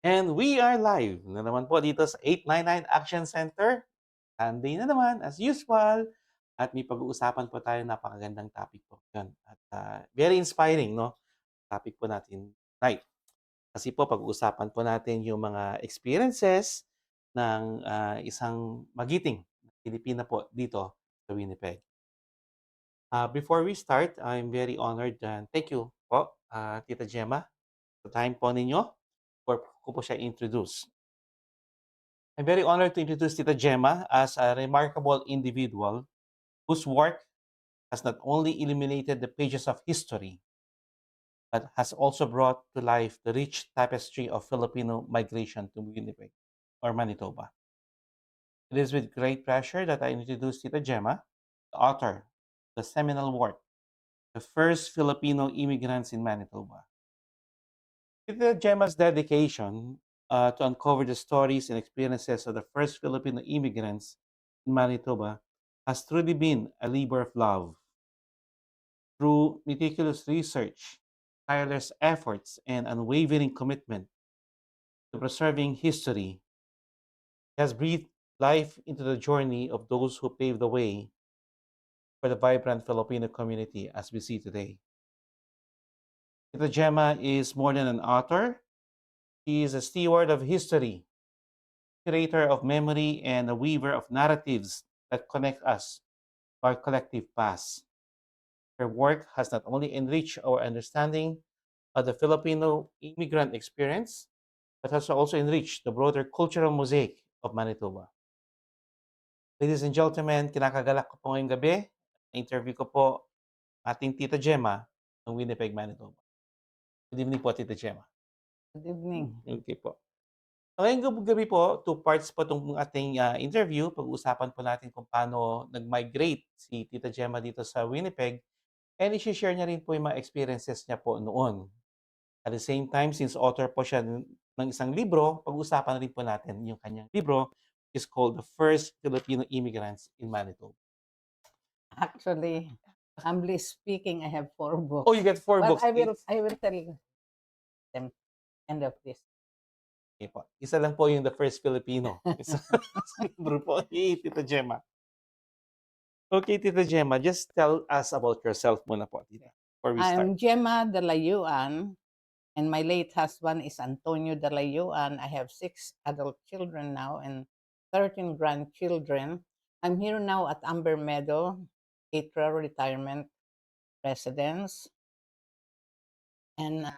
And we are live na naman po dito sa 899 Action Center. Sunday na naman, as usual. At may pag-uusapan po tayo, napakagandang topic po yun. At very inspiring, no? Topic po natin tonight. Kasi po, pag-uusapan po natin yung mga experiences ng isang magiting Pilipina po dito sa Winnipeg. Before we start, I'm very honored and thank you po, Tita Gemma, sa time po ninyo for ko po siya introduce. I'm very honored to introduce Tita Gemma as a remarkable individual whose work has not only illuminated the pages of history, but has also brought to life the rich tapestry of Filipino migration to Winnipeg or Manitoba. It is with great pleasure that I introduce Tita Gemma, the author of the seminal work, The First Filipino Immigrants in Manitoba. Tita Gemma's dedication to uncover the stories and experiences of the first Filipino immigrants in Manitoba has truly been a labor of love. Through meticulous research, tireless efforts, and unwavering commitment to preserving history, he has breathed life into the journey of those who paved the way for the vibrant Filipino community as we see today. Tita Gemma is more than an author. She is a steward of history, curator of memory, and a weaver of narratives that connect us to our collective past. Her work has not only enriched our understanding of the Filipino immigrant experience, but has also enriched the broader cultural mosaic of Manitoba. Ladies and gentlemen, kinakagalak ko po ngayong gabi. Interview ko po ating Tita Gemma ng Winnipeg, Manitoba. Good evening po, Tita Gemma. Good evening. Okay po. Ngayong gabi po, two parts po itong ating interview. Pag-uusapan po natin kung paano nag-migrate si Tita Gemma dito sa Winnipeg and i-share niya rin po yung mga experiences niya po noon. At the same time, since author po siya ng isang libro, pag-uusapan rin po natin yung kanyang libro is called The First Filipino Immigrants in Manitoba. Actually, humbly speaking, I have 4 books. Oh, you get 4 But books. I will tell you them end of this. Okay po. Isa lang po yung The First Filipino. Isa libro po ni Tita Gemma. Okay, Tita Gemma, just tell us about yourself muna po, Tita, before we start. I'm Gemma Dalayoan, and my late husband is Antonio Dalayoan. I have 6 adult children now and 13 grandchildren. I'm here now at Amber Meadow, Atra Retirement Residence. And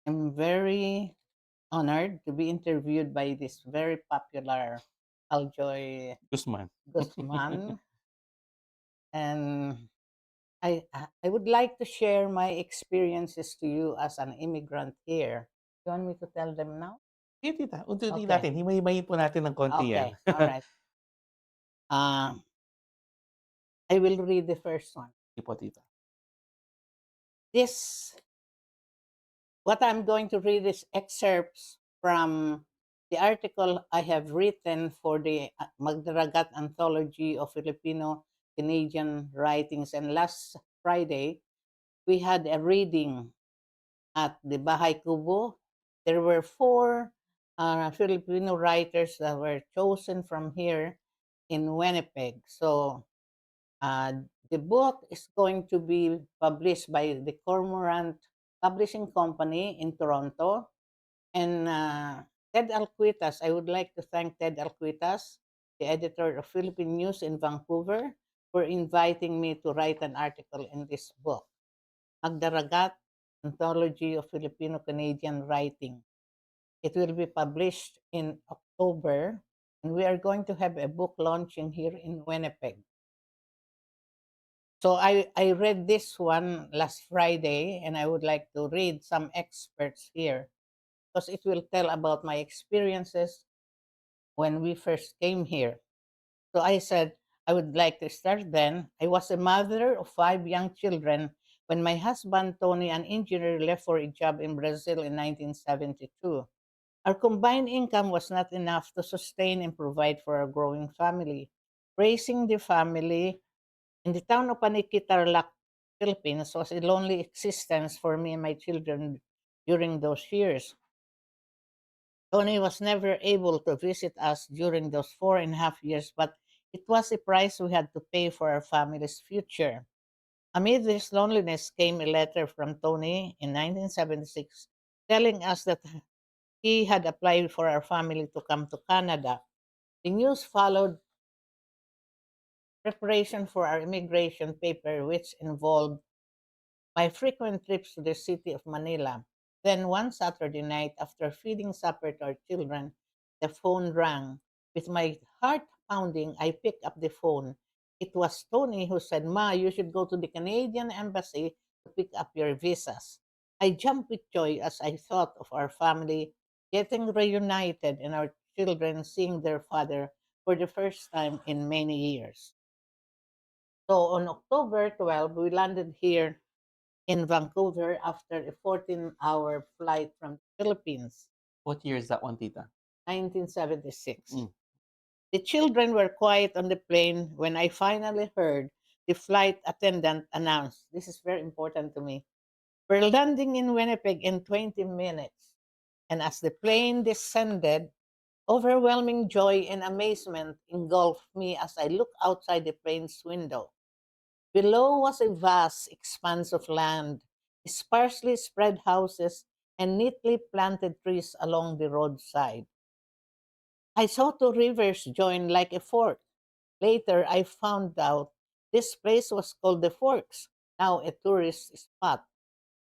I'm very honored to be interviewed by this very popular Aljoy Guzman. Guzman. And I would like to share my experiences to you as an immigrant here. You want me to tell them now? Sige, Tita, unti-unti Okay. natin. Himay-himayin po natin ng konti yan. Okay, all right. I will read the first one. Sige po, Tita. What I'm going to read is excerpts from the article I have written for the Magdaragat Anthology of Filipino Canadian Writings. And last Friday, we had a reading at the Bahay Kubo. There were 4 Filipino writers that were chosen from here in Winnipeg. So the book is going to be published by the Cormorant Publishing Company in Toronto. And Ted Alquitas, I would like to thank Ted Alquitas, the editor of Philippine News in Vancouver, for inviting me to write an article in this book, Magdaragat Anthology of Filipino Canadian Writing. It will be published in October, and we are going to have a book launching here in Winnipeg. So I read this one last Friday, and I would like to read some experts here because it will tell about my experiences when we first came here. So I said, I would like to start then. I was a mother of 5 young children when my husband, Tony, an engineer, left for a job in Brazil in 1972. Our combined income was not enough to sustain and provide for our growing family. Raising the family in the town of Paniki, Tarlac, Philippines was a lonely existence for me and my children during those years. Tony was never able to visit us during those 4.5 years, but it was a price we had to pay for our family's future. Amid this loneliness came a letter from Tony in 1976 telling us that he had applied for our family to come to Canada. The news followed preparation for our immigration paper, which involved my frequent trips to the city of Manila. Then one Saturday night, after feeding supper to our children, the phone rang. With my heart pounding, I picked up the phone. It was Tony who said, Ma, you should go to the Canadian Embassy to pick up your visas. I jumped with joy as I thought of our family getting reunited and our children seeing their father for the first time in many years. So on October 12, we landed here in Vancouver after a 14-hour flight from the Philippines, What year is that one, tita? 1976. Mm. The children were quiet on the plane when I finally heard the flight attendant announce, this is very important to me, we're landing in Winnipeg in 20 minutes. And as the plane descended, overwhelming joy and amazement engulfed me as I looked outside the plane's window. Below was a vast expanse of land, sparsely spread houses, and neatly planted trees along the roadside. I saw two rivers join like a fork. Later, I found out this place was called the Forks, now a tourist spot.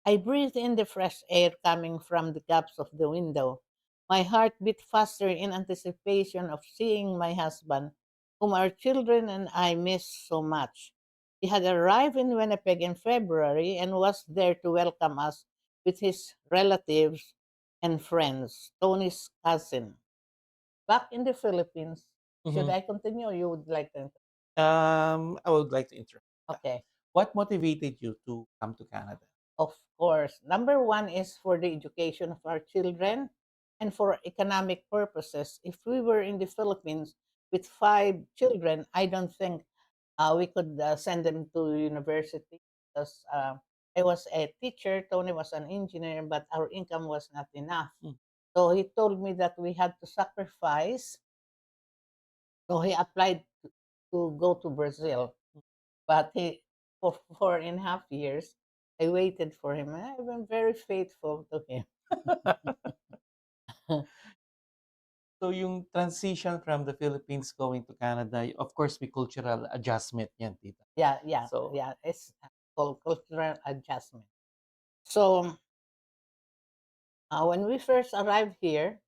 I breathed in the fresh air coming from the gaps of the window. My heart beat faster in anticipation of seeing my husband, whom our children and I missed so much. He had arrived in Winnipeg in February and was there to welcome us with his relatives and friends, Tony's cousin. Back in the Philippines, should Mhm. I continue or you would like to? I would like to interrupt that. Okay. What motivated you to come to Canada? Of course. Number one is for the education of our children and for economic purposes. If we were in the Philippines with 5 children, I don't think we could send them to university because I was a teacher, Tony was an engineer, but our income was not enough. Mm. So he told me that we had to sacrifice. So he applied to go to Brazil, but he for 4.5 years I waited for him. And I've been very faithful to him. So yung transition from the Philippines going to Canada, of course, may cultural adjustment yan, tita. Yeah, yeah, So, yeah. It's called cultural adjustment. So when we first arrived here,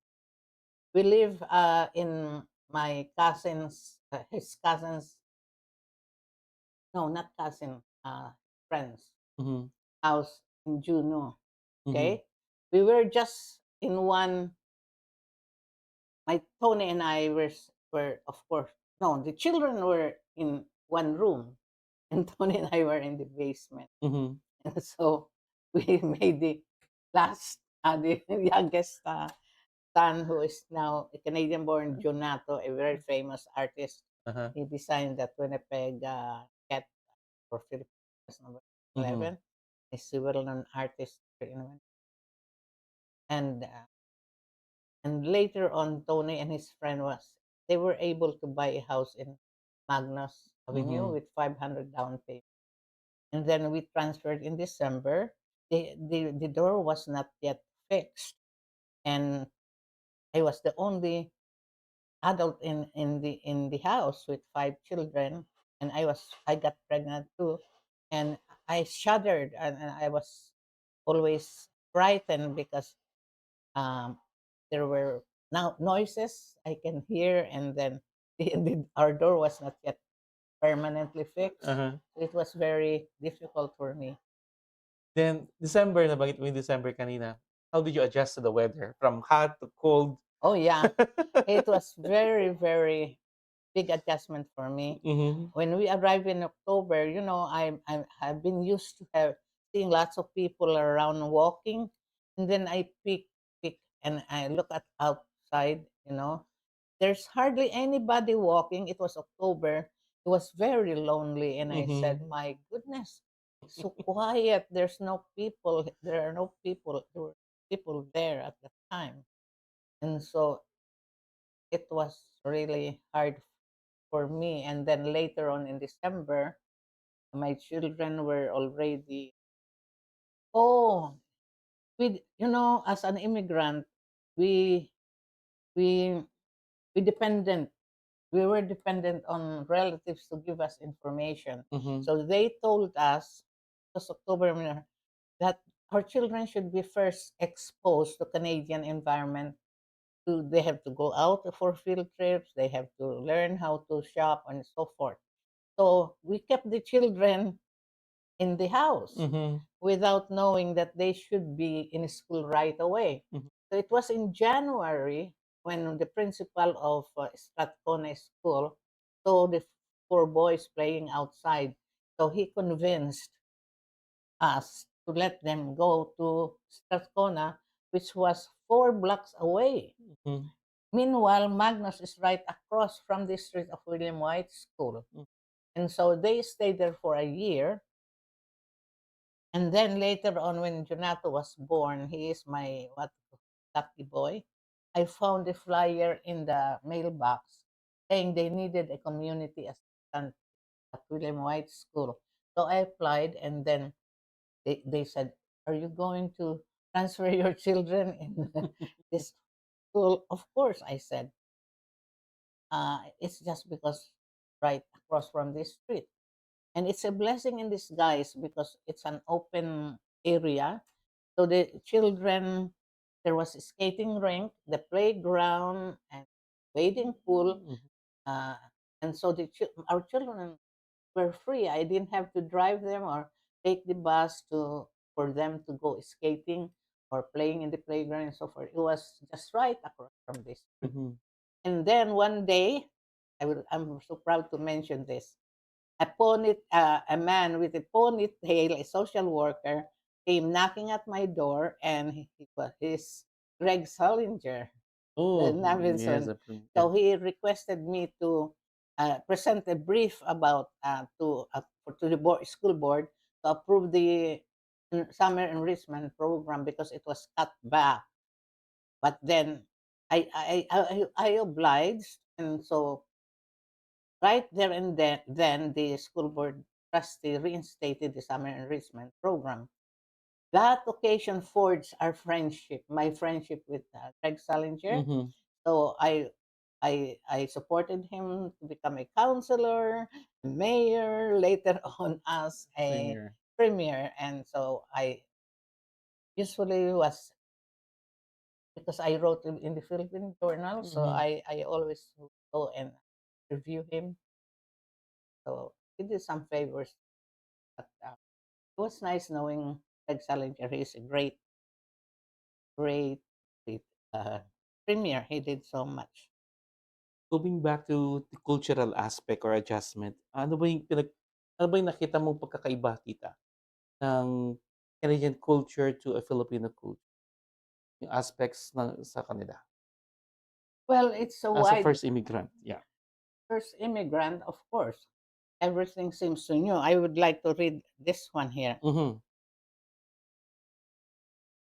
we live in my cousin's, his cousin's, no, not cousin, friend's mhm, house in Juneau. mhm, Okay, we were just in one. My Tony and I were of course no, the children were in one room, and Tony and I were in the basement. mhm, And so we made the last, the youngest son, who is now a Canadian-born Jonato, a very famous artist. uh-huh, He designed that Winnipeg cat for Philippines number mhm, 11. He's a well-known artist here in Winnipeg. And later on, Tony and his friend they were able to buy a house in Magnus Avenue mhm, with 500 down payment. And then we transferred in December. The door was not yet fixed, and I was the only adult in the house with 5 children, and I got pregnant too, and I shuddered, and I was always frightened because um, there were now noises I can hear, and then our door was not yet permanently fixed. uh-huh. It was very difficult for me. Then December, nabanggit mo yung December kanina. How did you adjust to the weather? From hot to cold? Oh yeah, it was very very big adjustment for me. Mhm, When we arrived in October, I've been used to seeing lots of people around walking, and then I pick and I look at outside. There's hardly anybody walking. It was October. It was very lonely, and I said, mhm, "My goodness, it's so quiet. There's no people. There are no people. There were people there at the time." And so it was really hard for me. And then later on in December, my children were already, oh, as an immigrant, we, we, we dependent, we were dependent on relatives to give us information. Mhm. So they told us, it was October, that our children should be first exposed to Canadian environment. They have to go out for field trips. They have to learn how to shop and so forth. So we kept the children in the house Mhm. without knowing that they should be in school right away. Mhm. So it was in January when the principal of Strathcona School saw the four boys playing outside. So he convinced us to let them go to Strathcona, which was 4 blocks away. Mhm. Meanwhile, Magnus is right across from the street of William White School. Mm. And so they stayed there for a year. And then later on, when Jonato was born, he is my lucky boy. I found a flyer in the mailbox saying they needed a community assistant at William White School. So I applied, and then they said, "Are you going to transfer your children in this school?" Of course, I said. It's just because right across from this street. And it's a blessing in disguise because it's an open area. So the children, there was a skating rink, the playground, and wading pool. Mhm. Uh, and so our children were free. I didn't have to drive them or take the bus for them to go skating or playing in the playground and so forth. It was just right across from this street. Mhm. And then one day, I'm so proud to mention this. A man with a ponytail, a social worker, came knocking at my door, and he's Greg Solinger, the Oh, yes, Navinson. yeah. So he requested me to present a brief about to the school board to approve the summer enrichment program because it was cut back. But then I obliged, and so right there and then the school board trustee reinstated the summer enrichment program. That occasion forged our friendship, my friendship with Greg Salinger. Mhm. So I supported him to become a counselor, a mayor, later on as a Premier. premier. And so I usually was, because I wrote in the Philippine Journal, so Mhm. I always would go and review him. So he did some favors. But, it was nice knowing Greg Salinger. He's a great, great uh, premier. He did so much. Going back to the cultural aspect or adjustment, ano ba yung nakita mong pagkakaiba, tita, ng Canadian culture to a Filipino culture? Yung aspects sa kanila Well, it's a as a wide first immigrant, yeah. first immigrant, of course. Everything seems so new. I would like to read this one here. Mhm.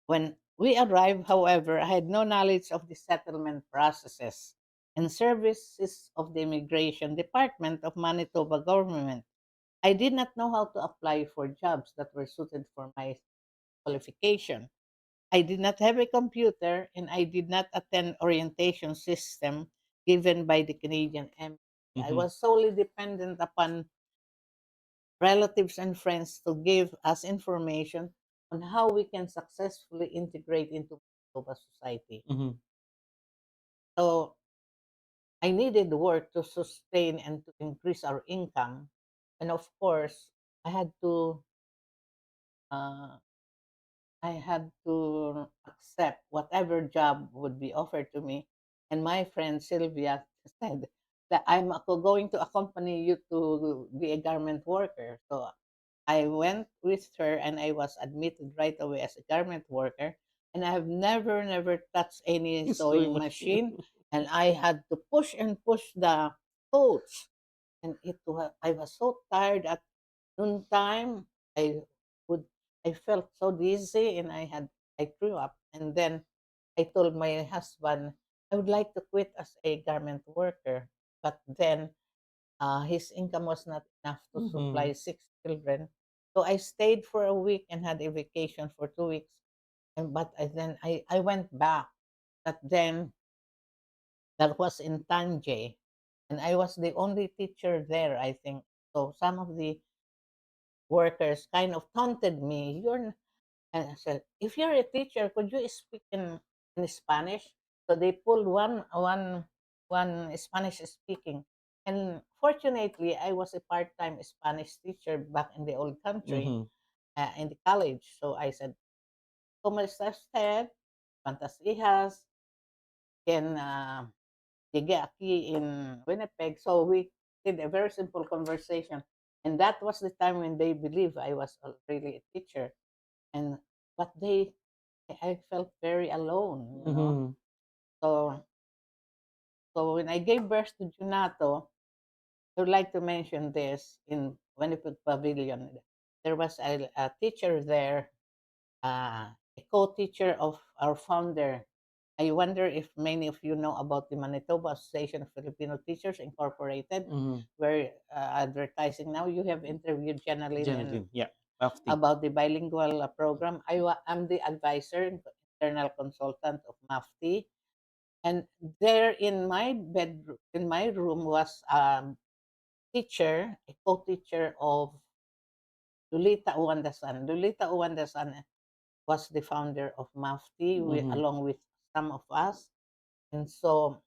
When we arrived, however, I had no knowledge of the settlement processes and services of the Immigration Department of Manitoba government. I did not know how to apply for jobs that were suited for my qualification. I did not have a computer, and I did not attend orientation system given by the Canadian Embassy. I Mhm. was solely dependent upon relatives and friends to give us information on how we can successfully integrate into Manitoba society. Mhm. So I needed work to sustain and to increase our income. And of course, I had to uh, I had to accept whatever job would be offered to me. And my friend Sylvia said that going to accompany you to be a garment worker. So I went with her, and I was admitted right away as a garment worker. And I have never touched any Sewing sewing machine. machine. And I had to push and push the coats. And I was so tired at noontime. I would I felt so dizzy, and I threw up. And then I told my husband, I would like to quit as a garment worker, but then his income was not enough to supply Mhm. 6 children. So I stayed for a week and had a vacation for 2 weeks. And then I went back. But then that was in Tanje, and I was the only teacher there, I think. So some of the workers kind of taunted me. And I said, if you're a teacher, could you speak in Spanish? So they pulled one Spanish speaking. And fortunately, I was a part-time Spanish teacher back in the old country, Mhm. in the college. So I said, ¿Cómo está usted? ¿Cuántas hijas? Can llegué aquí in Winnipeg. So we did a very simple conversation. And that was the time when they believed I was really a teacher. And but I felt very alone. Mhm. So when I gave birth to Junato, I would like to mention this in Winnipeg Pavilion. There was a teacher there, a co-teacher of our founder. I wonder if many of you know about the Manitoba Association of Filipino Teachers Incorporated. Mhm. We're advertising now. You have interviewed Janalyn and Genevieve, yeah, Mafti. about the bilingual program. I'm the advisor, internal consultant of MAFTI. And there in my bedroom, in my room was teacher, a co-teacher of Lolita Uwandasan. Lolita Uwandasan was the founder of MAFTI, Mhm. along with some of us. And so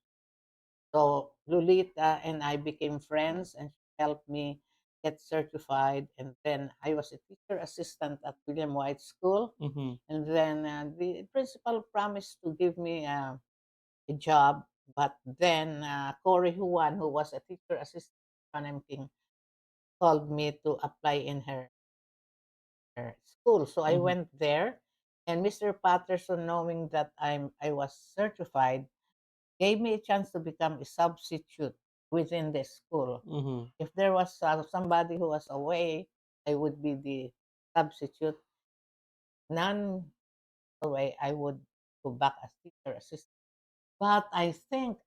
Lolita and I became friends, and she helped me get certified. And then I was a teacher assistant at William White School. Mhm. And then the principal promised to give me a job. But then Corey Huan, who was a teacher assistant at Panem King, called me to apply in her school. So I Mhm. went there, and Mr. Patterson, knowing that I was certified, gave me a chance to become a substitute within the school. Mhm. If there was somebody who was away, I would be the substitute. None away, I would go back as teacher assistant. But I think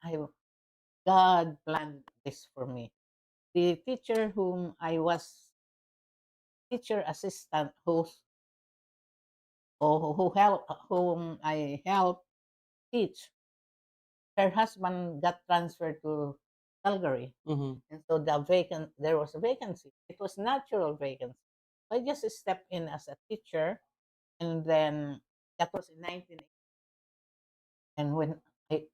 God planned this for me. The teacher whom I was teacher assistant, whom I helped teach, her husband got transferred to Calgary. Mhm. And so there was a vacancy. It was natural vacancy. I just stepped in as a teacher, and then that was in 1980. And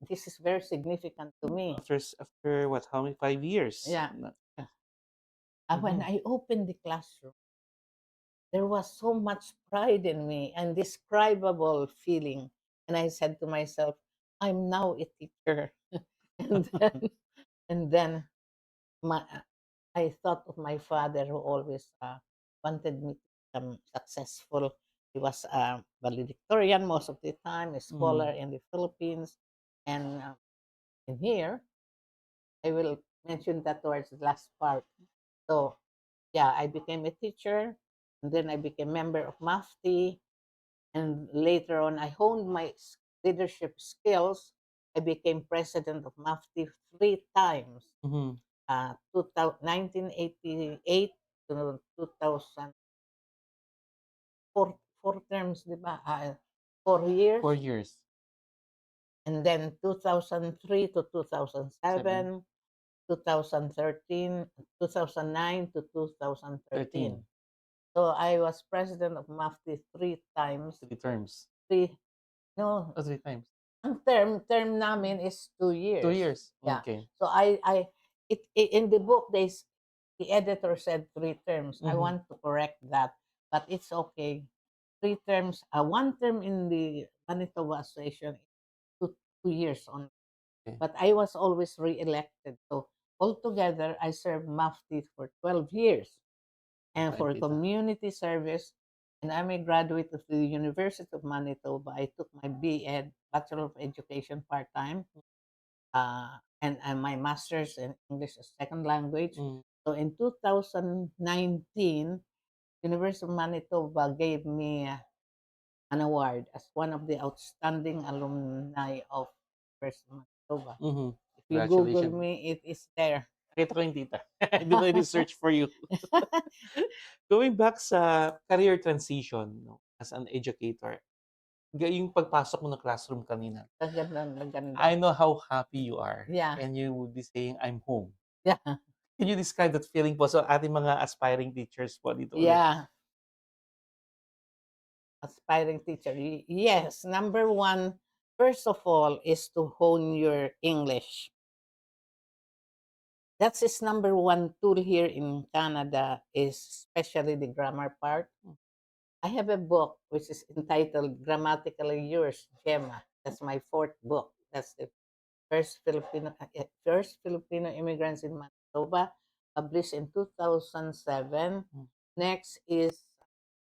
this is very significant to me. After what? How many? 5 years. Yeah. When Mhm. I opened the classroom, there was so much pride in me, indescribable feeling. And I said to myself, I'm now a teacher. and then, and then my, I thought of my father who always wanted me to become successful. He was a valedictorian most of the time, a scholar Mhm. in the Philippines. And in here, I will mention that towards the last part. So, yeah, I became a teacher, and then I became member of MAFTI. And later on, I honed my leadership skills. I became president of MAFTI 3 times, Mhm. 1988 to 2000, four terms, di ba? 4 years. 4 years. And then 2003 to 7. 2007, 2013, 2009 to 2013. 13. So I was president of MAFTI 3 times. 3 terms. Three, no, Oh, 3 times. ang term namin is 2 years. 2 years. Yeah. Okay. So in the book, the editor said 3 terms. I Mhm. want to correct that, but it's okay. 3 terms, 1 term in the Manitoba Association, 2 years on. Okay. But I was always re-elected. So altogether, I served MAFTI for 12 years. And for Tita. community service, and I'm a graduate of the University of Manitoba. I took my BEd, Bachelor of Education, part-time, and my master's in English as second language. Mm. So in 2019, University of Manitoba gave me an award as one of the outstanding alumni of First Manitoba. Mhm. If you Google Congratulations. me, it is there. Nakita ko yung tita. Do my research for you. Going back sa career transition 'no, as an educator, yung pagpasok mo ng classroom kanina, Maganda, maganda. I know how happy you are Yeah, and you would be saying, "I'm home." yeah, Can you describe that feeling po sa ating mga aspiring teachers po dito ulit? yeah. Aspiring teacher. Yes, number one, first of all, is to hone your English. That's his number one tool here in Canada, is especially the grammar part. I have a book which is entitled Grammatically Yours, Gemma. That's my fourth book. That's the First Filipino Immigrants in Manitoba, published in 2007. Hmm. Next is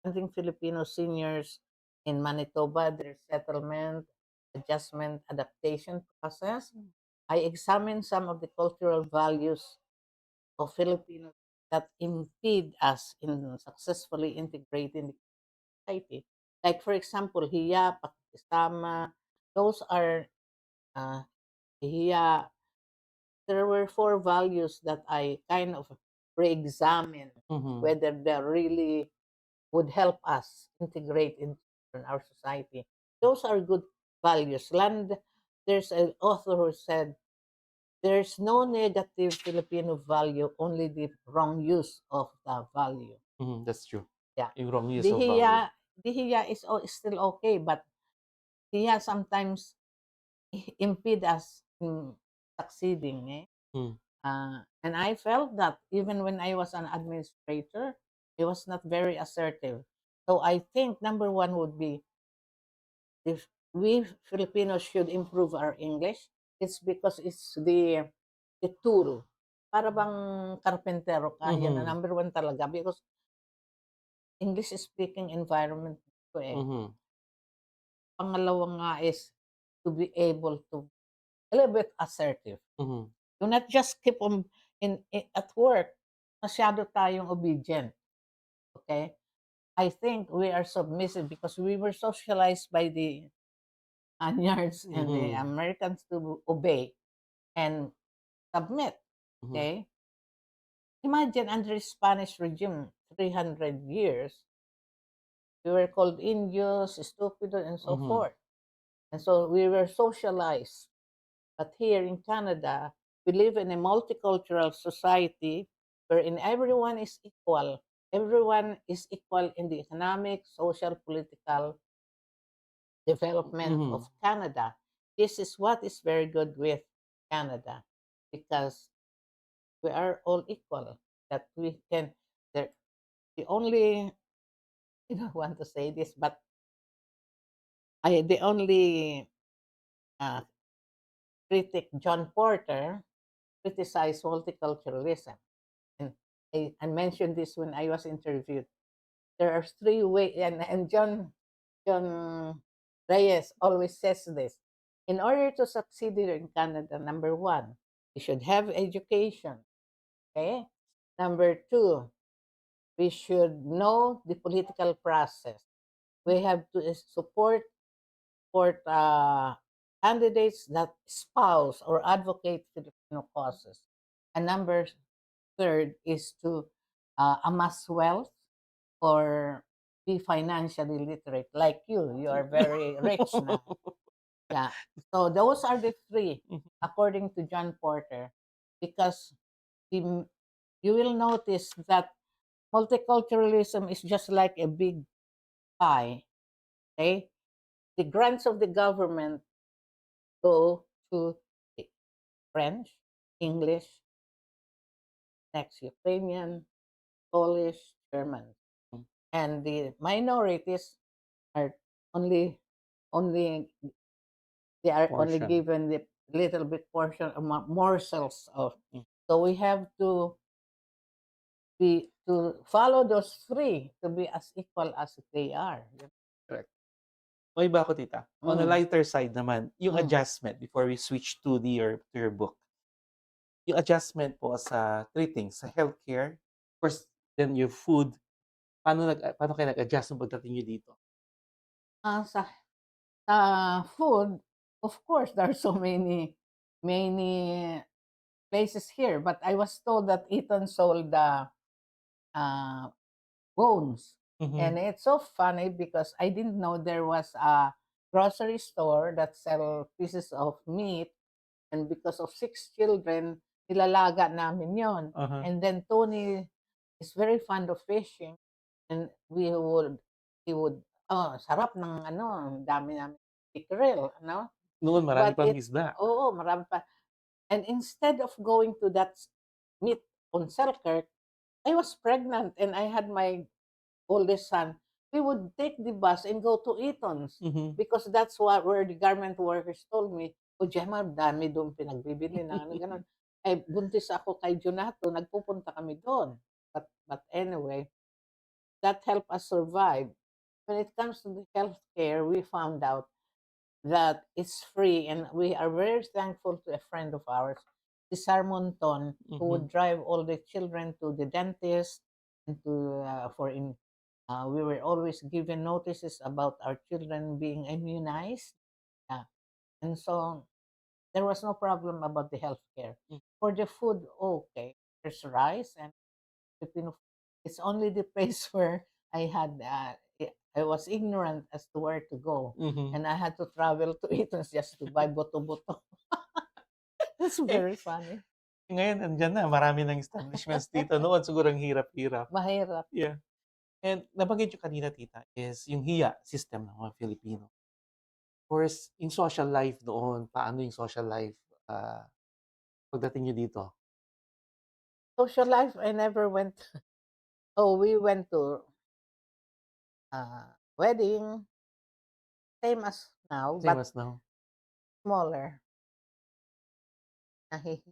Planting Filipino Seniors in Manitoba, their settlement, adjustment, adaptation process. I examine some of the cultural values of Filipinos that impede us in successfully integrating the society. Like, for example, hiya, pakikisama, those are, uh, hiya, there were four values that I kind of re-examine Mhm. whether they really would help us integrate in our society. Those are good values. There's an author who said, there's no negative Filipino value, only the wrong use of the value. Mhm, that's true. Yeah. Yung wrong use The of value. hiya, the hiya is still okay, but hiya sometimes impede us in succeeding. Eh? Hmm. And I felt that even when I was an administrator, I was not very assertive. So I think number one would be, if we Filipinos should improve our English, it's because it's the tool. Para bang karpentero ka, yan na Mhm. number one talaga because English speaking environment ko eh. Mhm. Pangalawa nga is to be able to a little bit assertive. Mhm. Do not just keep on at work. Masyado tayong obedient. Okay? I think we are submissive because we were socialized by the Spaniards and the Mhm. Americans to obey and submit. Mhm. Okay? Imagine under Spanish regime, 300 years, we were called Indios, stupido, and so Mhm. forth. And so we were socialized. But here in Canada, we live in a multicultural society wherein everyone is equal. Everyone is equal in the economic, social, political development Mhm. of Canada. This is what is very good with Canada because we are all equal. That we can, there, the only, I don't want to say this, but the only uh, critic, John Porter, criticized multiculturalism. And I mentioned this when I was interviewed. There are three ways, and John Reyes always says this. In order to succeed here in Canada, number one, you should have education. Okay. Number two, we should know the political process. We have to support candidates that espouse or advocate Filipino causes. And number third is to amass wealth or be financially literate. Like you are very rich now. Yeah. So those are the three, according to John Porter, because the, you will notice that multiculturalism is just like a big pie. Okay, the grants of the government go to French, English, next Ukrainian, Polish, German, and the minorities are only only they are only Portion. given the little bit portion of morsels of. Mm. So we have to be to follow those three to be as equal as they are. Correct. May iba ako tita. On a Mm, lighter side naman, yung mm. adjustment before we switch to your book. Yung adjustment po sa 3 things, sa healthcare, first, then your food. Paano kayo nag-adjust nung pagdating niyo dito? Sa food, Of course, there are so many places here, but I was told that Eton sold the uh, bones. And Mhm. it's so funny because I didn't know there was a grocery store that sell pieces of meat, and because of 6 children, nilalaga namin yon. Uh-huh. And then Tony is very fond of fishing, and he would, oh, sarap ng ano, ang dami namin pickerel, ano? Noon marami But pang it, isda. oo, marami pa. And instead of going to that meet on Selkirk, I was pregnant and I had my oldest son. We would take the bus and go to Eton's Mhm. because that's what where the garment workers told me, "O Gemma, dami doon pinagbibili na ano gano'n." Eh, buntis ako kay Jonato, nagpupunta kami doon. But anyway, that helped us survive. When it comes to the healthcare, we found out that it's free, and we are very thankful to a friend of ours, Cesar Monton, who would Mhm. drive all the children to the dentist and to we were always given notices about our children being immunized. Yeah. And so there was no problem about the healthcare. Mm. For the food, okay, there's rice and Filipino. It's only the place where I had I was ignorant as to where to go, Mhm. and I had to travel to Eton's just to buy boto-boto. That's Eh, very funny. ngayon andiyan na marami ng establishments dito. Noon siguro ang hirap-hirap. Mahirap. Yeah. And nabanggit niyo kanina tita is yung hiya system ng mga Filipino. Of course, yung social life noon, paano yung social life, ah, pagdating niyo dito? Social life, I never went. Oh, we went to wedding, same as now, Same but as now? smaller. Nahihi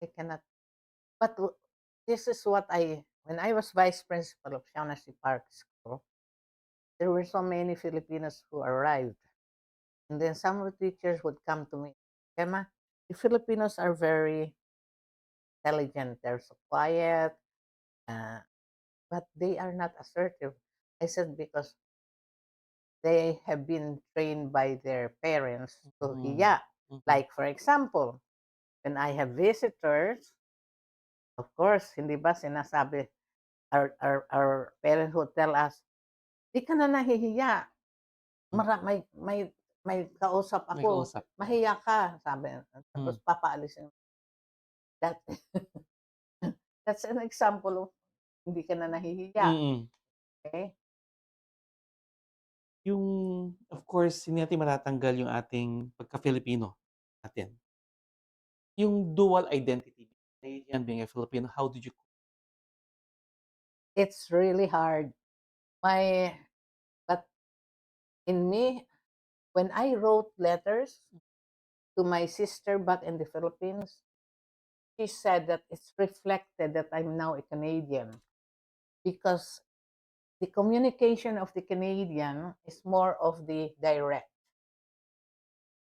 I cannot. But this is what when I was vice principal of Shaughnessy Park School, there were so many Filipinos who arrived. And then some of the teachers would come to me, Emma, the Filipinos are very intelligent. They're so quiet, uh, but they are not assertive. I said, because they have been trained by their parents to Mhm. hiya. Mhm. Like, for example, when I have visitors, of course, hindi ba sinasabi, our parents would tell us, di ka na nahihiya. May kausap May ako. kausap. Mahiya ka, sabi. Hmm. Tapos papaalisin. That, that's an example of hindi ka na nahihiya. Mm. Okay? Yung of course, hindi natin matatanggal yung ating pagka-Filipino natin. Yung dual identity, Canadian being a Filipino, how did you It's really hard. My, but in me, when I wrote letters to my sister back in the Philippines, she said that it's reflected that I'm now a Canadian because the communication of the Canadian is more of the direct.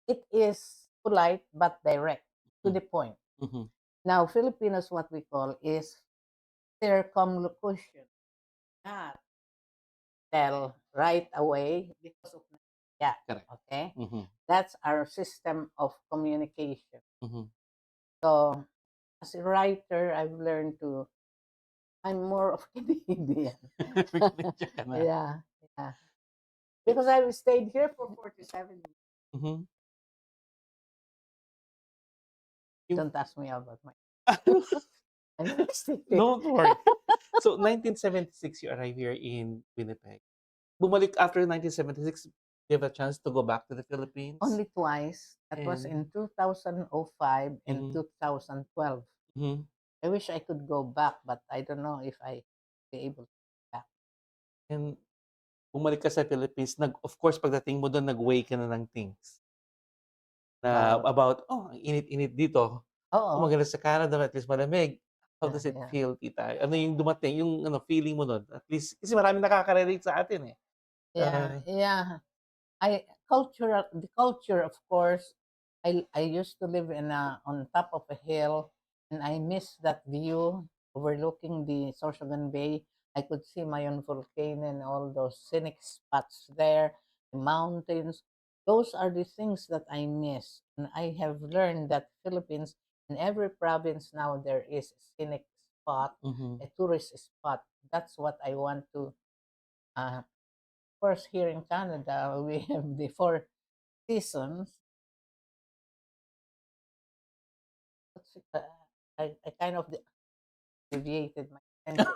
It is polite but direct to Mhm. the point. Mhm. Now, Filipinos, what we call is circumlocution. Not tell right away because of yeah. Correct. Okay, Mhm. that's our system of communication. Mhm. So, as a writer, I've learned to. I'm more of Canadian. Canadian ka na. Yeah, yeah. Eh, Because I've stayed here for 47 years. mhm. Yung Don't ask me about my. I'm 63. don't worry. So, 1976 you arrive here in Winnipeg. Bumalik after 1976, you have a chance to go back to the Philippines? Only twice. That was And in 2005 and mhm. 2012. Mhm. I wish I could go back, but I don't know if I be able to go back. And bumalik ka sa Philippines, of course pagdating mo dun nag-weigh ka na ng things na About, about, "Oh, ang init-init dito. Oh, oo, maganda sa Canada, at least malamig." How yeah, does it yeah, feel, tita? Ano yung dumating, yung ano, feeling mo nun? At least kasi maraming nakaka-relate sa atin, eh. yeah, Ah, yeah. The culture, of course. I used to live on top of a hill, and I miss that view overlooking the Sorsogon Bay. I could see my own volcano and all those scenic spots there, the mountains. those are the things that I miss. And I have learned that Philippines, in every province now, there is a scenic spot, Mhm. a tourist spot. That's what I want to. Of course, here in Canada, we have the four seasons. I kind of deviated my attention.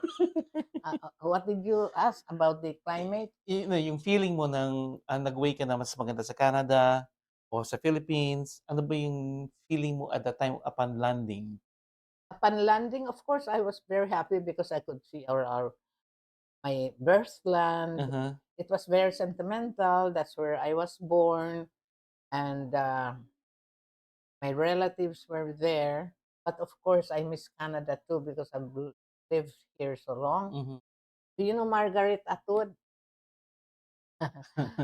What did you ask about the climate? Yung feeling mo ng, nag-way ka na mas maganda sa Canada o sa Philippines, ano ba yung feeling mo at the time upon landing? Upon landing, of course, I was very happy because I could see our my birthland. Uh-huh. It was very sentimental. That's where I was born, and my relatives were there. But of course, I miss Canada too because I've lived here so long. Mhm. Do you know Margaret Atwood?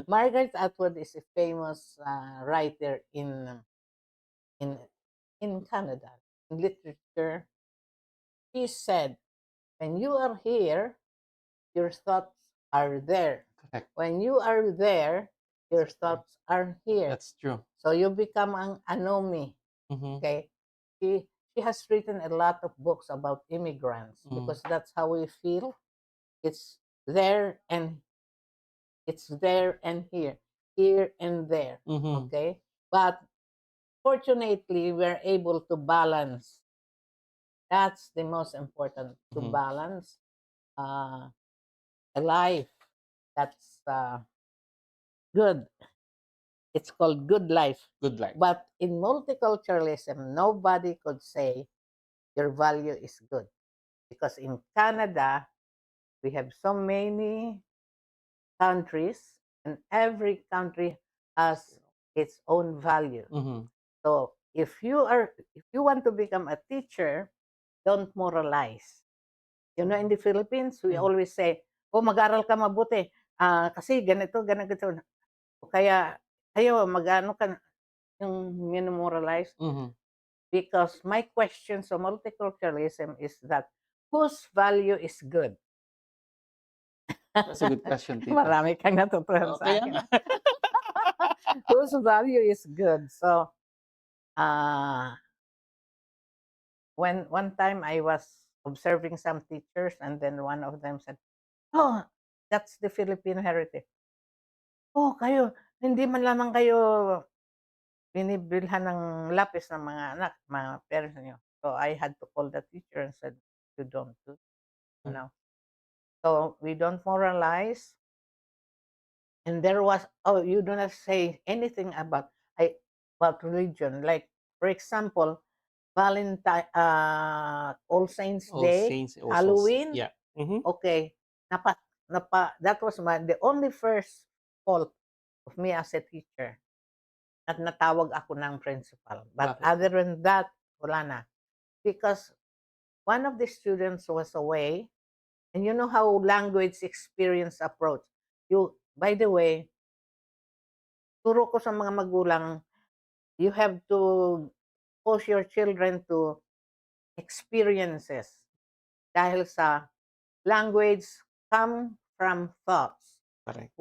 Margaret Atwood is a famous writer in in Canada in literature. She said, "When you are here, your thoughts are there. Correct. When you are there, your That's true. thoughts are here." That's true. So you become an anomy. Mhm. Okay, she has written a lot of books about immigrants Mhm. because that's how we feel. It's there and it's there and here and there. Mhm. Okay, but fortunately, we're able to balance. That's the most important, to Mhm. balance uh, a life that's good. It's called good life. Good life. But in multiculturalism, nobody could say your value is good. Because in Canada, we have so many countries, and every country has its own value. Mhm. So if you want to become a teacher, don't moralize. You know, in the Philippines, we Mhm. always say, "Oh, mag-aral ka mabuti. Kasi ganito, ganito." O kaya, kayo, mag-ano ka, yung minimoralize. Mhm. Because my question sa multiculturalism is that, whose value is good? That's a good question, tita. Marami kang natutuhan Oo, sa kaya akin. nga. Whose value is good? So, uh, when one time I was observing some teachers, and then one of them said, "Oh, that's the Filipino heritage. Oh, kayo, hindi man lamang kayo binibilhan ng lapis ng mga anak, mga parents niyo." So I had to call the teacher and said, "You don't do, you Hmm. know." So we don't moralize. And there was, oh, you do not say anything about religion. Like, for example, Valentine, All Saints All Day, Saints also Halloween. yeah. Mhm. Okay, that was the only first fault of me as a teacher. At natawag ako ng principal. But Bakit po? other than that, wala na. Because one of the students was away, and you know how language experience approach. By the way, turo ko sa mga magulang, you have to push your children to experiences. Dahil sa language come from thoughts. Correct.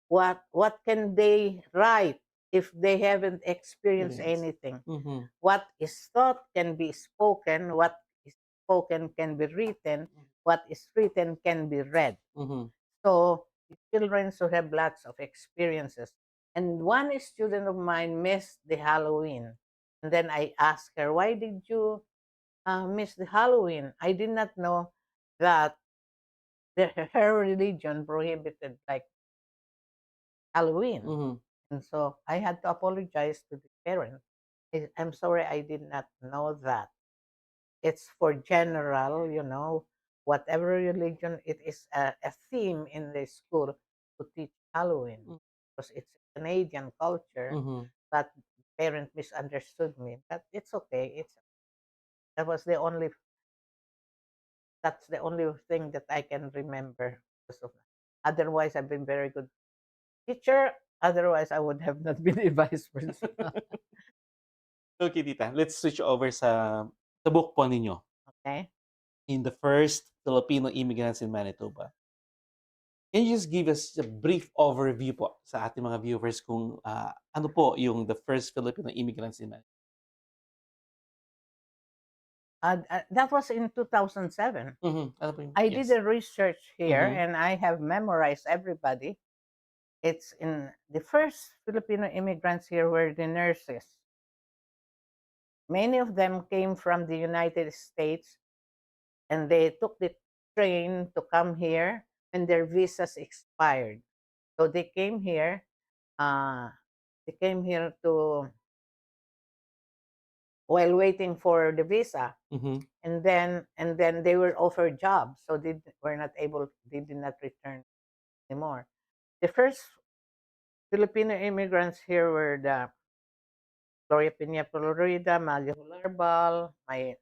What can they write if they haven't experienced Experience. anything? Mhm. What is thought can be spoken, what is spoken can be written, what is written can be read. Mhm. So children should have lots of experiences. And one student of mine missed the Halloween. And then I asked her, "Why did you miss the Halloween?" I did not know that her religion prohibited like Halloween. Mhm. And so I had to apologize to the parents. I'm sorry, I did not know that. It's for general, whatever religion, it is a theme in the school to teach Halloween Mm. because it's a Canadian culture, Mhm. but parent misunderstood me. But it's okay. That was the only that's the only thing that I can remember. Because of Otherwise, I've been very good teacher. Otherwise, I would have not been a vice principal. Okay, tita, let's switch over sa book po ninyo, Okay. in the First Filipino Immigrants in Manitoba. Can you just give us a brief overview po sa ating mga viewers kung, ano po yung the first Filipino immigrants in Manila? That was in 2007. Ano po yung I did yes. a research here Mhm, and I have memorized everybody. It's in the first Filipino immigrants here were the nurses. Many of them came from the United States and they took the train to come here when their visas expired. So they came here. Uh, they came here to while waiting for the visa, mhm, and then they were offered jobs, so they were not able. They did not return anymore. The first Filipino immigrants here were the Gloria Pina Florida, Malia Hularbal, my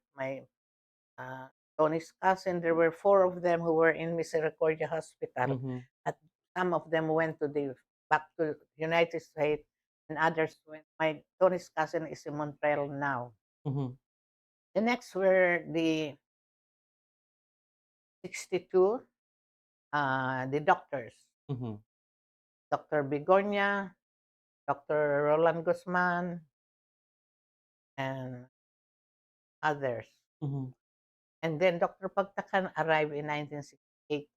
uh, Tony's cousin. There were four of them who were in Misericordia Hospital. mhm, At some of them went to the back to United States, and others went. My Tony's cousin is in Montreal now. mhm, The next were the 62, the doctors, mhm, Dr. Begonia, Dr. Roland Guzman, and others. mhm. And then Dr. Pagtakan arrived in 1968.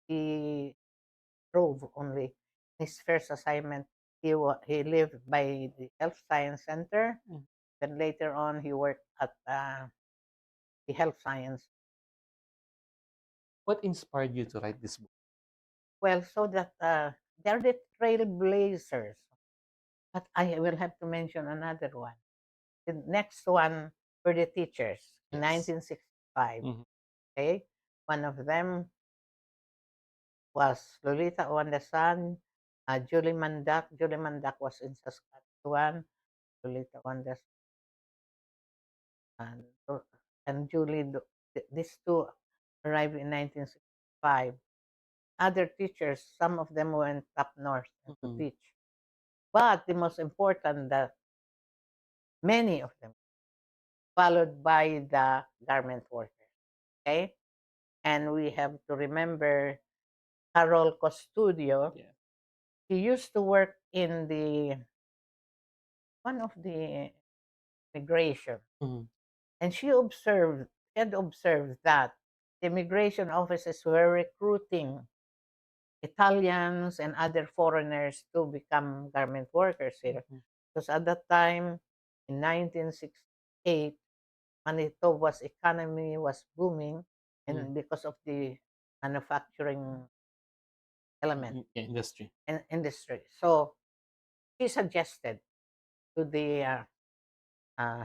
He drove only. His first assignment, he lived by the Health Science Center. Mm. Then later on, he worked at the Health Science. What inspired you to write this book? Well, so that they're the trailblazers. But I will have to mention another one. The next one were the teachers in Yes. 1965. Mhm, Okay, one of them was Lolita Owandasan, Julie Mandak. Julie Mandak was in Saskatchewan. Lolita Owandasan and Julie. These two arrived in 1965. Other teachers, some of them went up north and to mhm, teach. But the most important, that many of them followed by the garment workers. Okay, and we have to remember Carol Costudio. yeah. He used to work in the one of the immigration, Mhm, and she had observed that the immigration offices were recruiting Italians and other foreigners to become garment workers here. mhm, Because at that time, in 1968, Manitoba's economy was booming, mhm, and because of the manufacturing element yeah, industry. and industry. So she suggested to the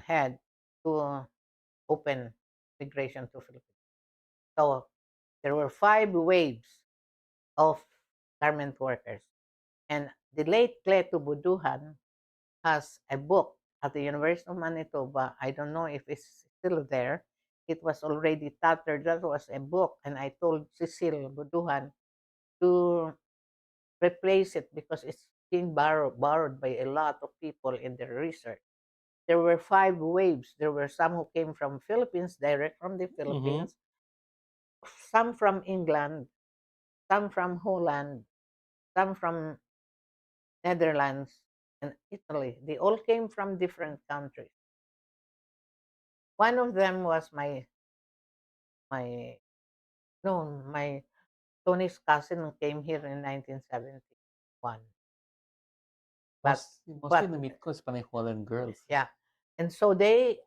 head to open migration to Philippines. So there were five waves of garment workers. And the late Cleto Buduhan has a book at the University of Manitoba. I don't know if it's still there. It was already tattered. That was a book. And I told Cecile Buduhan to replace it because it's being borrowed by a lot of people in their research. There were five waves. There were some who came from Philippines, direct from the Mhm, Philippines, some from England, some from Holland, some from Netherlands, and Italy. They all came from different countries. One of them was my no my Tony's cousin who came here in 1971. But mostly but na-meet ko is panay Holland girls, eh. yeah, and so they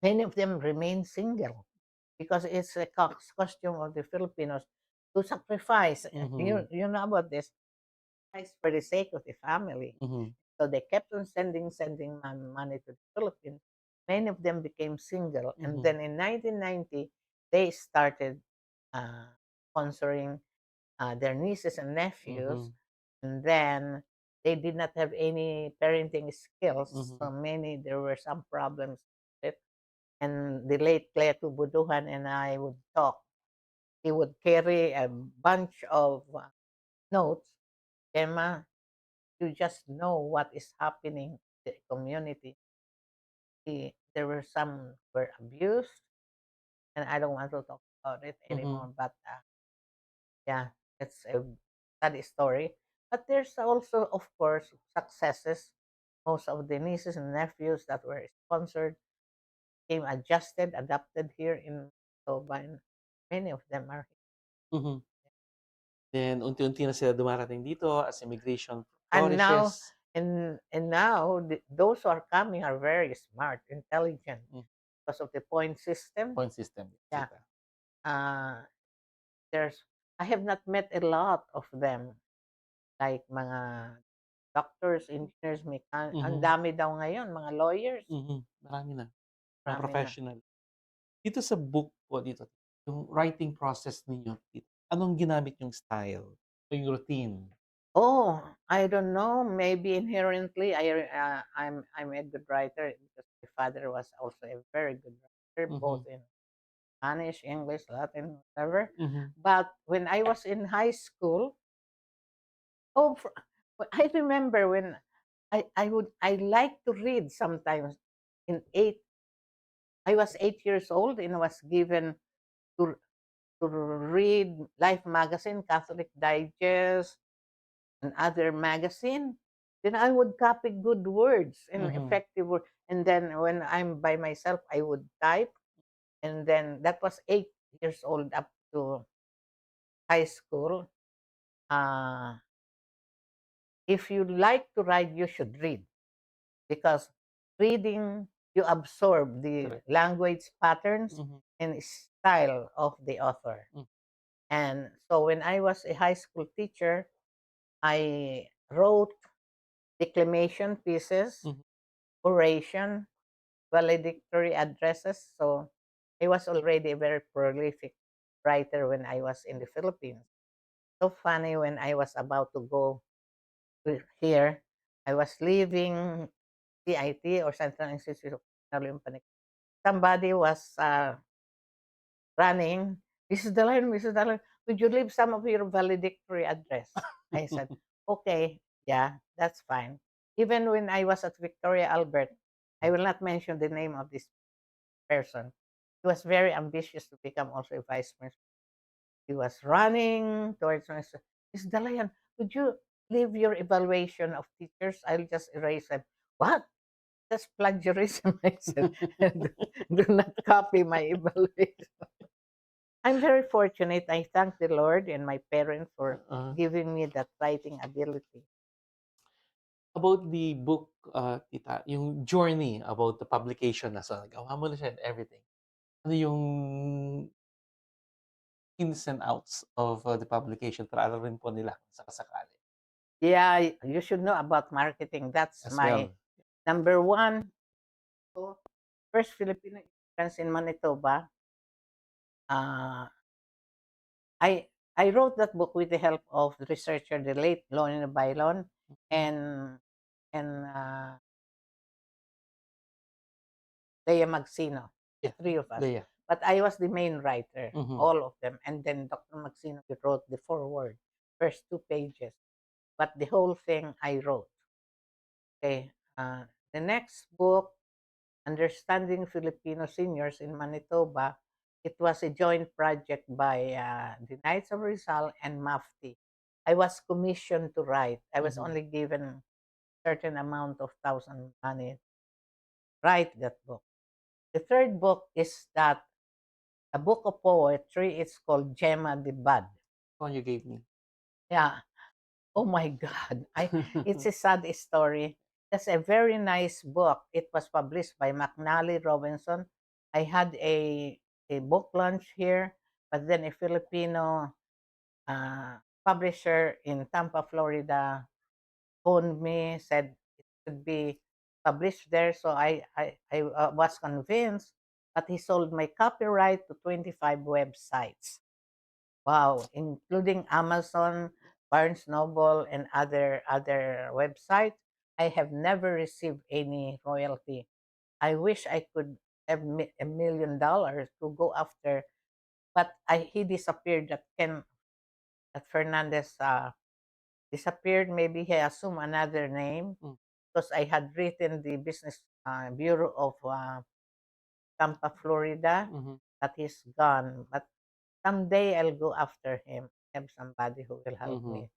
many of them remain single because it's a costume of the Filipinos to sacrifice. Mhm, You know about this, sacrifice for the sake of the family. mhm, So they kept on sending money to the Philippines. Many of them became single, and mhm, then in 1990 they started uh, sponsoring their nieces and nephews, mhm, and then they did not have any parenting skills. mhm, So many there were some problems with it. And the late Cleto Buduhan and I would talk. He would carry a bunch of notes. Gemma, you just know what is happening in the community. There were some were abused, and I don't want to talk. about it Mhm. anymore. But yeah, it's a sad story. But there's also, of course, successes. Most of the nieces and nephews that were sponsored came adjusted, adapted here in Manitoba, and many of them are. Mhm. Then unti-unti na sila dumarating dito as immigration And now, flourishes. those who are coming are very smart, intelligent Hmm, because of the point system. point system, Yeah, kita. uh, there's. I have not met a lot of them, like mga doctors, engineers, ang Mhm, dami daw ngayon, mga lawyers, marami na, mga marami na. professional. Dito sa book po dito, yung writing process ninyo dito, anong ginamit yung style o yung routine? Oh, I don't know. Maybe inherently, I'm a good writer because my father was also a very good writer, both Mhm, in Spanish, English, Latin, whatever. mhm, But when I was in high school, oh, I remember when I like to read sometimes. In eight, I was 8 years old and was given to to read Life magazine, Catholic Digest, and other magazine. Then I would copy good words and mhm. effective words. And then when I'm by myself, I would type. And then that was 8 years old up to high school. Uh, if you like to write, you should read because reading, you absorb the Correct. language patterns Mhm, and style of the author. hmm, And so when I was a high school teacher, I wrote declamation pieces, mhm. oration, valedictory addresses. So I was already a very prolific writer when I was in the Philippines. So funny when I was about to go here, I was leaving CIT or Central Institute of Technology. Somebody was running. Mrs. Dalayan, Mrs. Dalayan, could you leave some of your valedictory address? I said, okay, yeah, that's fine. Even when I was at Victoria Albert, I will not mention the name of this person. He was very ambitious to become also a vice principal. He was running towards me. Miss Dalayan, could you leave your evaluation of teachers? I'll just erase them. What? That's plagiarism, I said. Do not copy my evaluation. I'm very fortunate. I thank the Lord and my parents for Uh, giving me that writing ability. about the book, tita, yung journey about the publication na, so nagawa mo na siya and everything. Ano yung ins and outs of, the publication para alam rin po nila kung sakasakali Yeah, you should know about marketing. That's as my well? number one. So, First Filipino Immigrants in Manitoba. Uh, I wrote that book with the help of the researcher, the late Lorna Bailon, and and Leia Magsino, the Yeah, three of us. Leia. But I was the main writer, Mhm, all of them, and then Dr. Magsino wrote the foreword, first 2 pages. But the whole thing I wrote. Okay. The next book, Understanding Filipino Seniors in Manitoba, it was a joint project by the Knights of Rizal and MAFTI. I was commissioned to write. I was mhm. only given certain amount of thousand money to write that book. The third book is that a book of poetry. It's called Gemma D. One you gave me. Yeah. Oh my God. It's a sad story. That's a very nice book. It was published by McNally Robinson. I had a book launch here, but then a Filipino publisher in Tampa, Florida phoned me, said it should be published there. So I was convinced, but he sold my copyright to 25 websites. Wow, including Amazon, Barnes Noble, and other websites. I have never received any royalty. I wish I could have $1 million to go after, but he disappeared. That Fernandez disappeared. Maybe he assumed another name Hmm, because I had written the business bureau of Tampa, Florida, mhm. that he's gone. But Someday I'll go after him. Have somebody who will help Mhm. me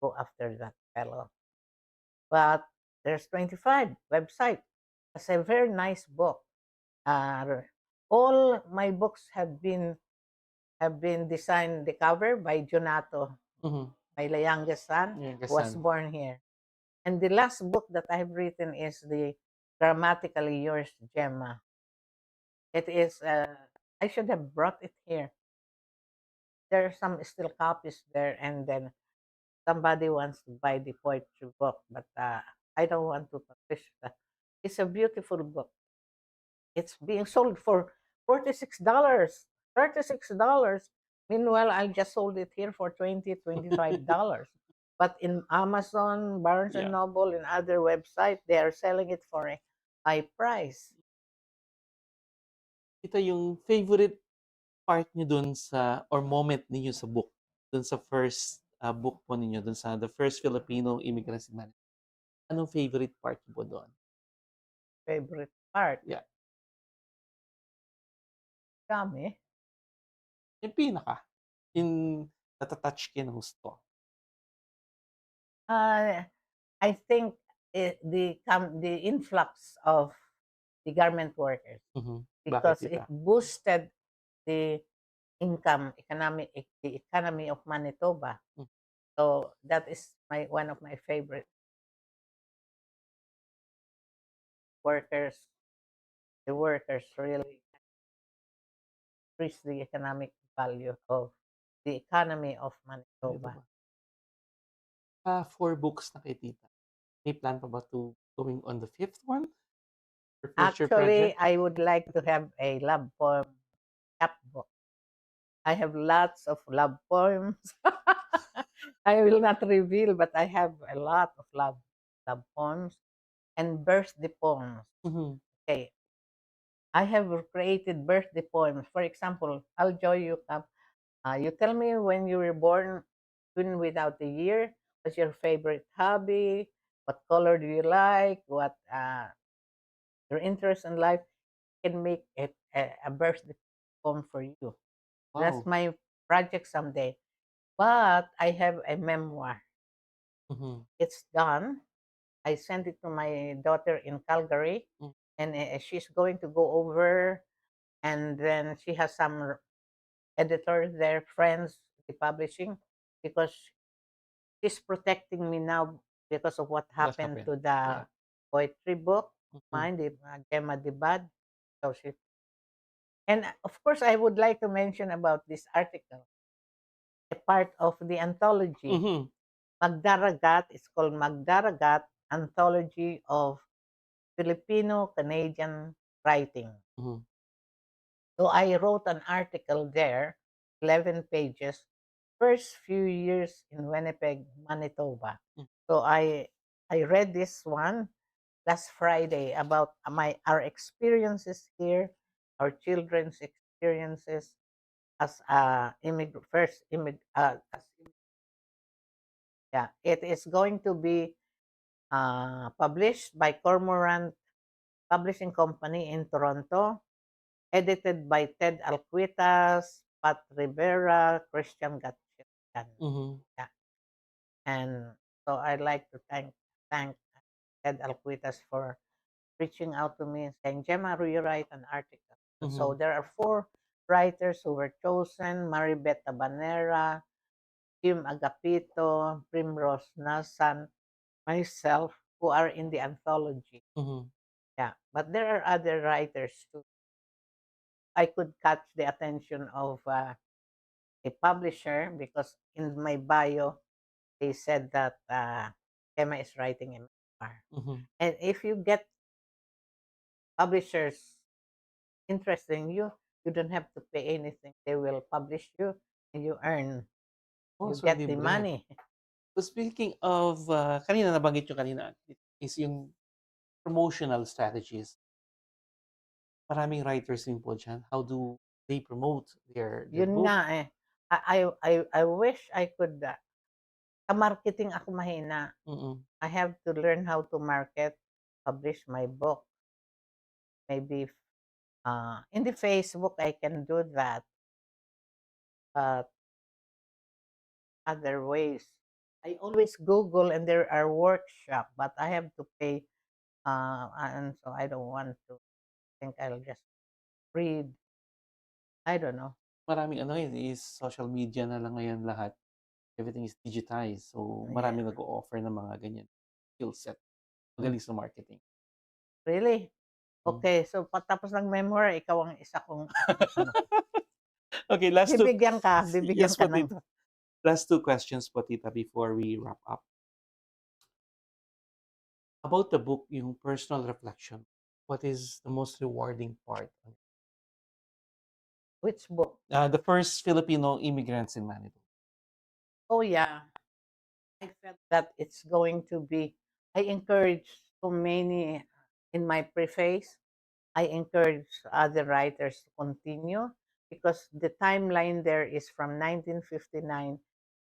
go after that fellow. But there's 25 website. It's a very nice book. Uh, all my books have been designed the cover by Jonato, Mhm. my youngest son, Youngest who was son. born here. And the last book that I've written is the Grammatically Yours, Gemma. It is. I should have brought it here. There are some still copies there, and then somebody wants to buy the poetry book, but I don't want to publish that. It's a beautiful book. It's being sold for $46, $36. Meanwhile, I just sold it here for $20, $25. But in Amazon, Barnes and Yeah. Noble, and other websites, they are selling it for a high price. Ito yung favorite part niyo dun sa or moment ninyo sa book, dun sa first, book po ninyo, dun sa The First Filipino Immigrants in Manitoba. Anong favorite part niyo po doon? Favorite part. Yeah, Dami. yung pinaka, yung nata-touch kayo ng gusto. Uh, I think the influx of the garment workers, Mhm. Bakit because tita? it boosted the the economy of Manitoba. Hmm, So that is my one of my favorite workers. The workers really increase the economic value of the economy of Manitoba. Manitoba. 4 books na kay tita. May plan pa ba to going on the 5th one for future Actually, project? I would like to have a love poem chapbook. I have lots of love poems. I will not reveal, but I have a lot of love poems and birthday poems. Mhm. Okay, I have created birthday poems. For example, I'll joy you come. You tell me when you were born, even without the year. What's your favorite hobby? What color do you like? What your interest in life? Can make it a birthday poem for you. That's Wow. my project someday. But I have a memoir. Mhm. It's done. I sent it to my daughter in Calgary, Hmm, and she's going to go over, and then she has some editors there, friends, the publishing, because she's protecting me now because of what what happened happened? to the Yeah. poetry book, Mhm. mine, the Gemma D. So she, and of course, I would like to mention about this article, a part of the anthology. Mhm. Magdaragat is called Magdaragat Anthology of Filipino Canadian Writing. Mhm. So I wrote an article there, 11 pages, first few years in Winnipeg, Manitoba. Hmm. So I read this one last Friday about our experiences here, our children's experiences as yeah, it is going to be published by Cormorant Publishing Company in Toronto, edited by Ted Alquitas, Pat Rivera, Christian Gatchian. Mhm. Yeah. And so I'd like to thank Ted Alquitas for reaching out to me and saying, Gemma, will you write an article? So Mhm. there are 4 writers who were chosen: Maribeth Tabanera, Jim Agapito, Primrose Nasan, myself, who are in the anthology. Mhm. Yeah. But there are other writers too. I could catch the attention of a publisher because in my bio they said that Gemma is writing a memoir. Mhm. And if you get publishers interested in you, you don't have to pay anything. They will publish you and Oh, you so get the libre. money. So speaking of, kanina nabanggit niyo kanina is yung promotional strategies. Maraming writers din po diyan. How do they promote their Yun nga book? eh. I wish I could, sa marketing ako mahina. Mm. I have to learn how to market, publish my book. Maybe in the Facebook, I can do that. but other ways. I always Google and there are workshop, but I have to pay, and so I don't want to. Think I'll just read. I don't know. Maraming ano ngayon is social media na lang ngayon lahat. Everything is digitized. So, Yeah, maraming nag-o-offer ng mga ganyan skill set. mm, Magaling sa marketing. really? Hmm. Okay, so patapos ng memoir, ikaw ang isa kong ano. Okay, last two Bibigyan yes ka po, ng tita. Last two questions po, tita, before we wrap up. About the book, yung personal reflection, what is the most rewarding part? which book? The First Filipino Immigrants in Manitoba. Oh yeah, I felt that it's going to be. I encourage so many in my preface. I encourage other writers to continue because the timeline there is from 1959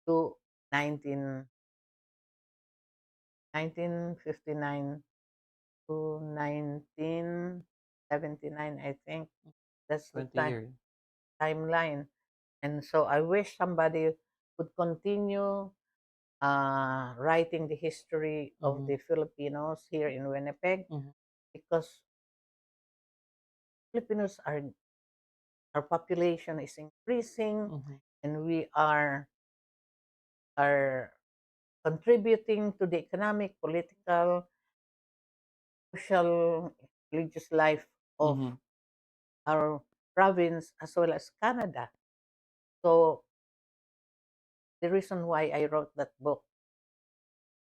to 19, 1959 to 1979, I think. That's the 20 years. timeline. And so I wish somebody would continue writing the history of Mhm, the Filipinos here in Winnipeg mhm, because Filipinos are, our population is increasing mhm, and we are contributing to the economic, political, social, religious life of mhm, our province as well as Canada. So the reason why I wrote that book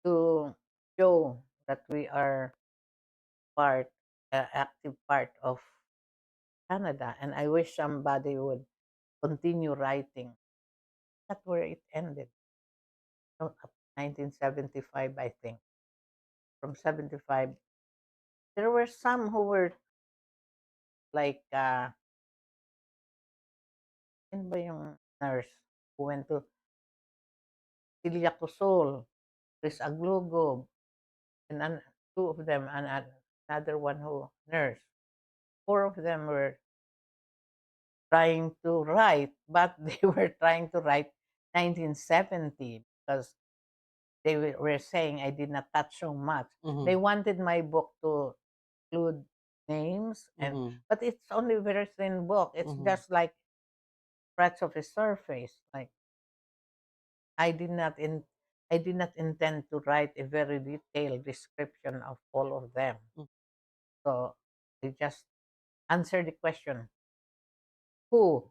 to show that we are part, active part of Canada, and I wish somebody would continue writing. That's where it ended. So, up 1975, I think. From 75, there were some who were like, sino ba yung nurse who went to Silya Cosol, Chris Aglugob, and two of them, and another one who nurse. Four of them were trying to write, but they were trying to write 1970 because were saying I did not touch so much. They mhm, wanted my book to include names, and mhm, but it's only a very thin book. It's mhm, just like scratch of the surface. Like I did not in I did not intend to write a very detailed description of all of them. mm, So they just answer the question: who,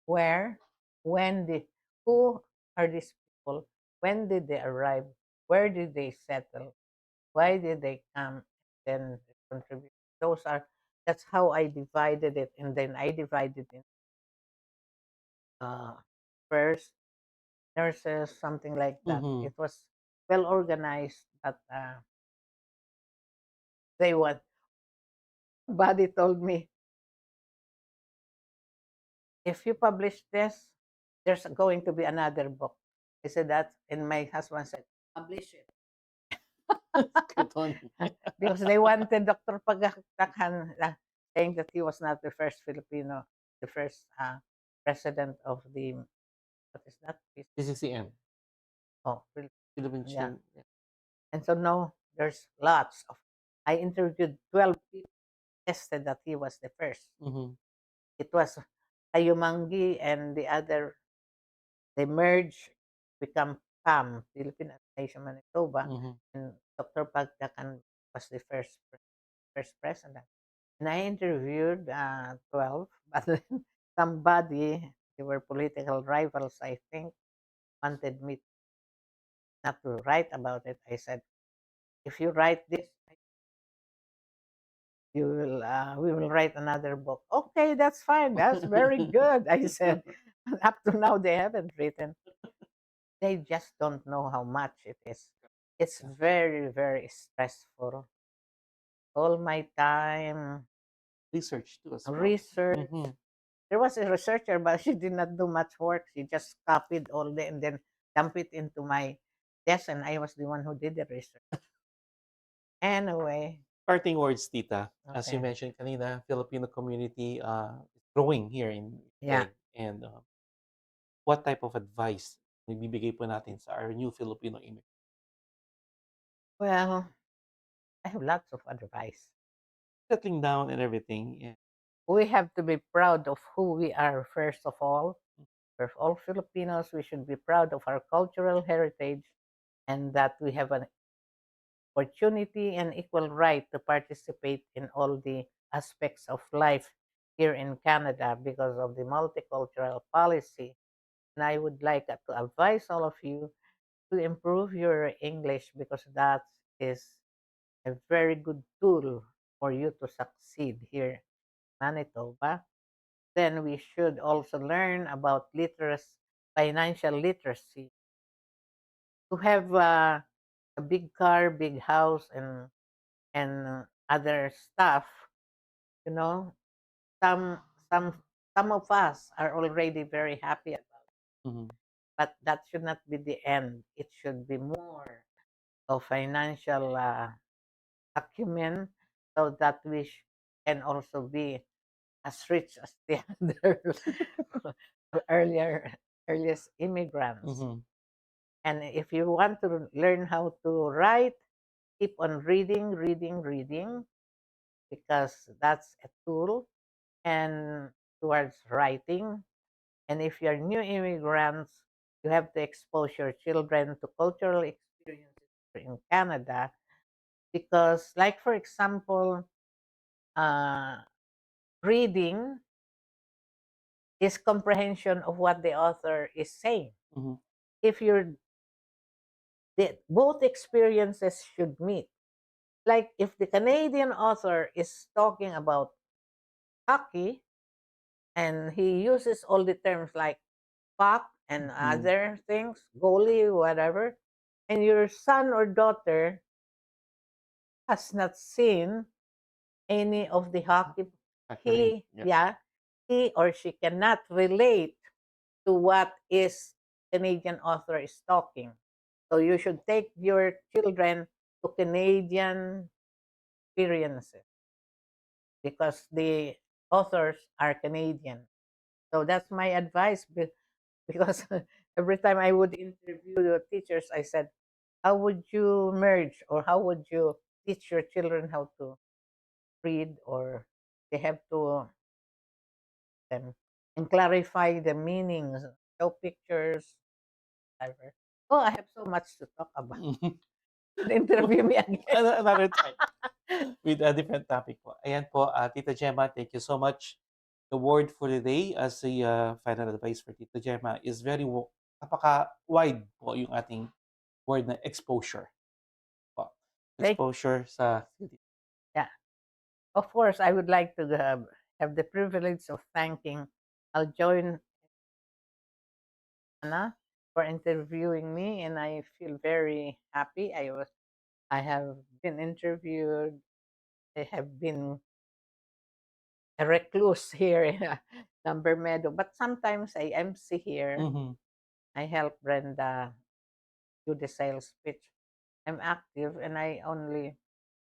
where, when did, who are these people? When did they arrive? Where did they settle? Why did they come? Then contribute. Those are that's how I divided it, and then I divided it uh, first nurses, something like that. mhm. It was well organized, but they what Buddy told me, if you publish this, there's going to be another book. I said that, and my husband said, publish it. Good on. Because they wanted Dr. Pagtakhan saying that he was not the first Filipino, the first president of the, what is that? PCCM, Oh, Philippine yeah. Student. Yeah. And so now there's lots of, I interviewed 12 people, tested that he was the first. Mhm, It was Ayumangi and the other, they merged, become PAM, Philippine Nation Manitoba, mhm, and Dr. Pagtakan was the first president. And I interviewed 12, but then somebody, they were political rivals, I think, wanted me not to write about it. I said, if you write this, you will, we will write another book. Okay, that's fine. That's very good. I said, up to now, they haven't written. They just don't know how much it is. It's yeah. very, very stressful. All my time, Research too as well. research. Mhm. There was a researcher, but she did not do much work. She just copied all the and then dumped it into my desk, and I was the one who did the research. Anyway, Parting words, tita. As you okay, mentioned kanina, Filipino community is growing here in yeah, Winnipeg, and what type of advice may bibigay po natin sa our new Filipino immigrants? Well, I have lots of advice. Settling down and everything. Yeah. We have to be proud of who we are, first of all. For all Filipinos, we should be proud of our cultural heritage and that we have an opportunity and equal right to participate in all the aspects of life here in Canada because of the multicultural policy. And I would like to advise all of you to improve your English because that is a very good tool for you to succeed here in Manitoba. Then we should also learn about financial literacy. To have a big car, big house, and other stuff, you know, some some some of us are already very happy about it. Mhm. But that should not be the end. It should be more of financial acumen so that can also be as rich as the other earlier earliest immigrants. Mhm. And if you want to learn how to write, keep on reading, reading, reading, because that's a tool and towards writing. And if you're new immigrants, you have to expose your children to cultural experiences in Canada because, like for example, uh, reading is comprehension of what the author is saying. Mhm. If both experiences should meet. Like if the Canadian author is talking about hockey and he uses all the terms like puck and Mhm. other things, goalie, whatever, and your son or daughter has not seen any of the hockey, Agree. Yeah. he or she cannot relate to what is Canadian author is talking. So you should take your children to Canadian experiences because the authors are Canadian. So that's my advice because every time I would interview the teachers, I said, how would you merge or how would you teach your children how to read or they have to them and clarify the meanings, show pictures, whatever. Oh, I have so much to talk about. Mhm. Interview me again. Another time with a different topic po. Ayan po, Tita Gemma, thank you so much. The word for the day as a final advice for Tita Gemma is napaka-wide po yung ating word na exposure po. Like, Exposure sa yeah. Of course, I would like to have the privilege of thanking. I'll join Anna for interviewing me, and I feel very happy. I have been interviewed. I have been a recluse here in Number Meadow, but sometimes I MC here. Mhm. I help Brenda do the sales pitch. I'm active, and I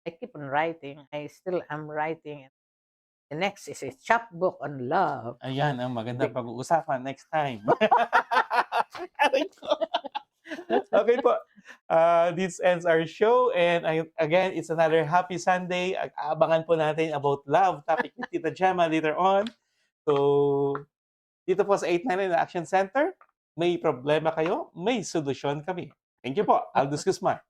keep on writing. I still am writing. The next is a chapbook on love. Ayan ang magandang Big. pag-uusapan next time. Aray ko. Okay po. This ends our show and again, it's another happy Sunday. Abangan po natin about love topic ni Tita Gemma later on. So, dito po sa 899 Action Center, may problema kayo, may solusyon kami. Thank you po. I'll discuss more.